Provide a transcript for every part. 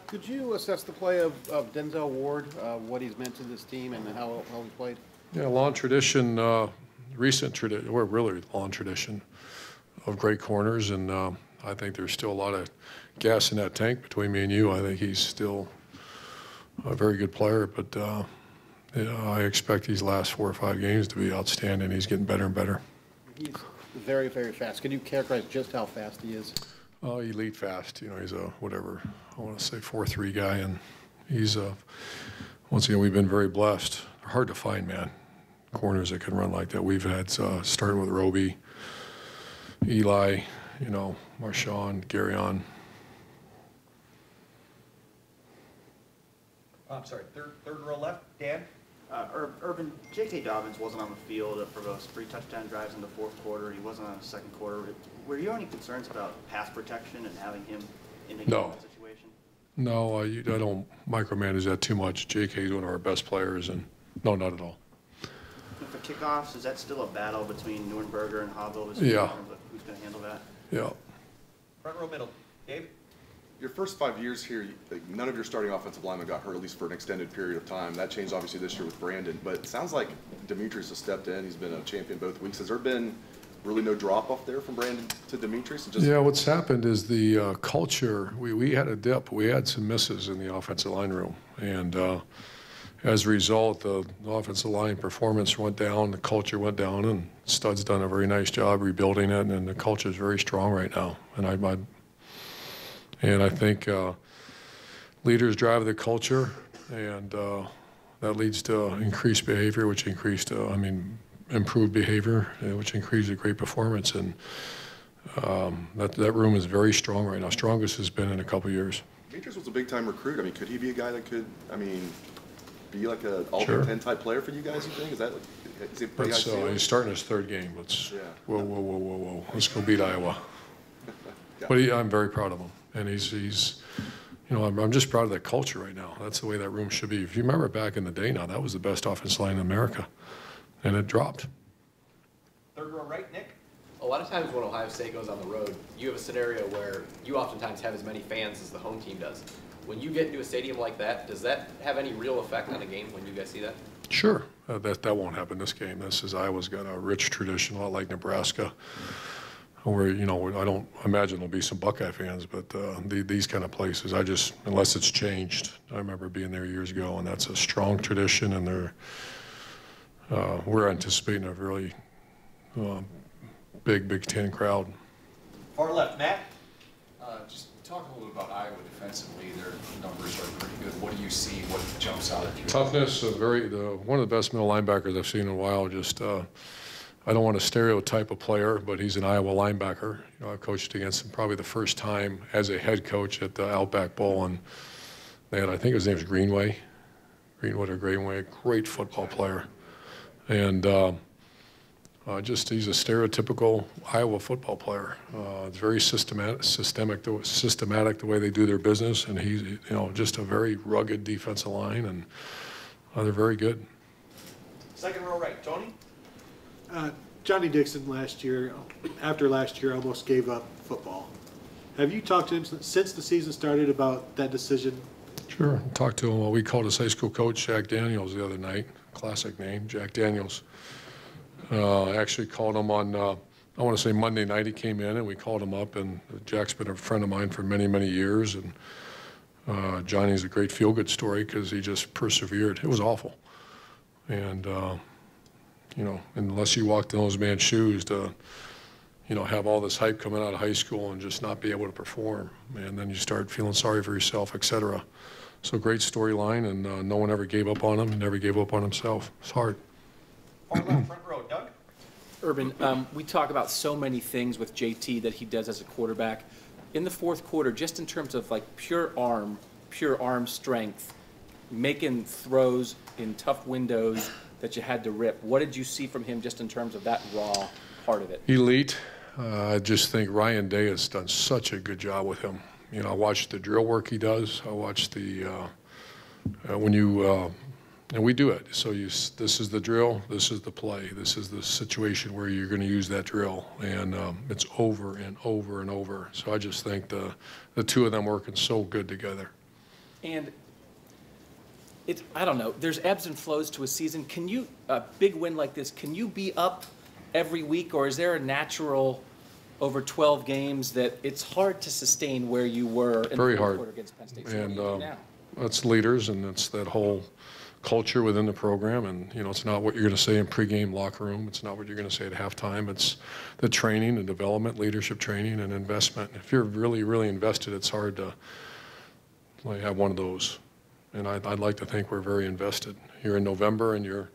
Could you assess the play of Denzel Ward, what he's meant to this team and how he played? Yeah, long tradition, recent tradition, or really long tradition of great corners, and I think there's still a lot of gas in that tank between me and you. I think he's still a very good player, but I expect these last 4 or 5 games to be outstanding. He's getting better and better. He's very, very fast. Can you characterize just how fast he is? Oh, elite fast. You know, he's a whatever, I want to say 4.3 guy, and he's once again, we've been very blessed. They're hard to find, man, corners that can run like that. We've had starting with Roby, Eli, you know, Marshawn, Garyon. I'm sorry, third row left, Dan. Urban, J.K. Dobbins wasn't on the field for those 3 touchdown drives in the fourth quarter. He wasn't on the second quarter. Were you any concerns about pass protection and having him in a game situation? No, I don't micromanage that too much. J.K. is one of our best players, and no, not at all. And for kickoffs, is that still a battle between Neuenberger and Havel? Yeah. Who's going to handle that? Yeah. Front row middle, Dave. Your first 5 years here, none of your starting offensive linemen got hurt, at least for an extended period of time. That changed obviously this year with Brandon, but it sounds like Demetrius has stepped in. He's been a champion both weeks. Has there been really no drop-off there from Brandon to Demetrius? Yeah, what's happened is the culture, we had a dip. We had some misses in the offensive line room, and as a result, the offensive line performance went down, the culture went down, and Stud's done a very nice job rebuilding it, and the culture is very strong right now. And I think leaders drive the culture, and that leads to increased behavior, which improved behavior, which increases great performance. And that room is very strong right now. Strongest has been in a couple years. Demetrius was a big-time recruit. I mean, could he be a guy that could, be like an all-Big Ten type player for you guys, you think? Is that is he pretty high ceiling? He's starting his 3rd game. Whoa. Let's go beat Iowa. But I'm very proud of him. And he's you know, I'm just proud of that culture right now. That's the way that room should be. If you remember back in the day now, that was the best offensive line in America. And it dropped. Third row right, Nick. A lot of times when Ohio State goes on the road, you have a scenario where you oftentimes have as many fans as the home team does. When you get into a stadium like that, does that have any real effect on a game when you guys see that? Sure. That won't happen this game. Iowa's got a rich tradition, a lot like Nebraska. Where, you know, I don't imagine there'll be some Buckeye fans, but these kind of places, unless it's changed. I remember being there years ago, and that's a strong tradition, and we're anticipating a really Big Ten crowd. Far left, Matt. Just talk a little about Iowa defensively. Their numbers are pretty good. What do you see? What jumps out at you? Toughness, one of the best middle linebackers I've seen in a while. I don't want to stereotype a player, but he's an Iowa linebacker. You know, I've coached against him probably the first time as a head coach at the Outback Bowl, and I think his name is Greenway, great football player, and he's a stereotypical Iowa football player. It's very systematic the way they do their business, and he's just a very rugged defensive line, and they're very good. Second row right, Tony. Johnnie Dixon after last year, almost gave up football. Have you talked to him since the season started about that decision? Sure. Talked to him. We called his high school coach, Jack Daniels, the other night. Classic name, Jack Daniels. I actually called him on, I want to say Monday night he came in, and we called him up, and Jack's been a friend of mine for many, many years, and Johnny's a great feel-good story because he just persevered. It was awful. And you know, unless you walked in those man's shoes to, you know, have all this hype coming out of high school and just not be able to perform, and then you start feeling sorry for yourself, etc. So great storyline, and no one ever gave up on him. He never gave up on himself. It's hard. Far left, front row, Doug. Urban, we talk about so many things with JT that he does as a quarterback. In the fourth quarter, just in terms of like pure arm strength, making throws in tough windows that you had to rip. What did you see from him just in terms of that raw part of it? Elite. I just think Ryan Day has done such a good job with him. You know, I watched the drill work he does. I watched the and we do it. So this is the drill, this is the play, this is the situation where you're going to use that drill, and it's over and over and over. So I just think the two of them working so good together. And I don't know, there's ebbs and flows to a season. Can you, a big win like this, can you be up every week, or is there a natural over 12 games that it's hard to sustain where you were in Very the fourth hard. quarter against Penn State? So And what do you do now? that's leaders, and it's that whole culture within the program. And, you know, it's not what you're going to say in pregame locker room. It's not what you're going to say at halftime. It's the training and development, leadership training and investment. If you're really, really invested, it's hard to like, have one of those. And I'd like to think we're very invested. You're in November, and you're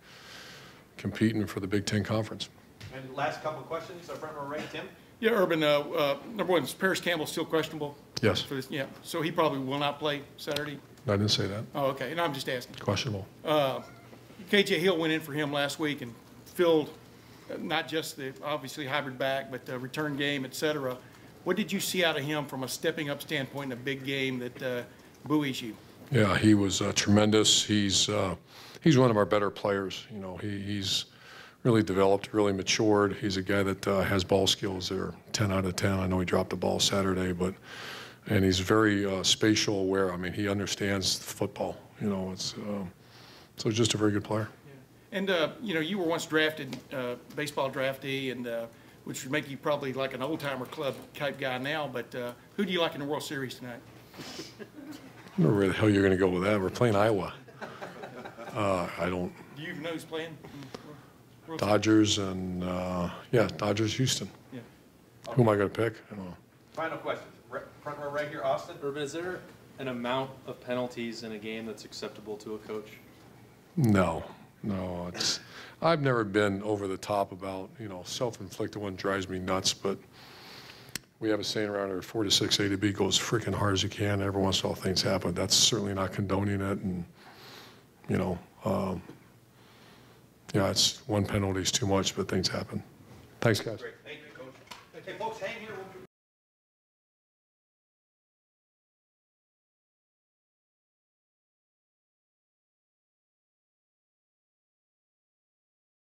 competing for the Big Ten Conference. And last couple of questions, our front row right, Tim? Yeah, Urban, number one, is Paris Campbell still questionable? Yes. For this? Yeah, so he probably will not play Saturday? I didn't say that. Oh, okay, and I'm just asking. Questionable. KJ Hill went in for him last week and filled not just the obviously hybrid back, but the return game, et cetera. What did you see out of him from a stepping up standpoint in a big game that buoys you? Yeah, he was tremendous. He's one of our better players. You know, he's really developed, really matured. He's a guy that has ball skills that are 10 out of 10. I know he dropped the ball Saturday, and he's very spatial aware. I mean, he understands football. You know, so he's just a very good player. Yeah. And you know, you were once drafted baseball draftee, and which would make you probably like an old timer club type guy now. But who do you like in the World Series tonight? I don't know where the hell you're going to go with that. We're playing Iowa. I don't. Do you even know who's playing? Dodgers and yeah, Dodgers, Houston. Yeah. Who am I going to pick? I don't know. Final question, front row right here, Austin? Urban, is there an amount of penalties in a game that's acceptable to a coach? No. I've never been over the top about, you know, self-inflicted one drives me nuts, but we have a saying around here, 4 to 6 A to B, go as freaking hard as you can. Every once in a while things happen. That's certainly not condoning it, and, you know, yeah, it's one penalty is too much, but things happen. Thanks, guys. Great, thank you, Coach. Okay, folks, hang here.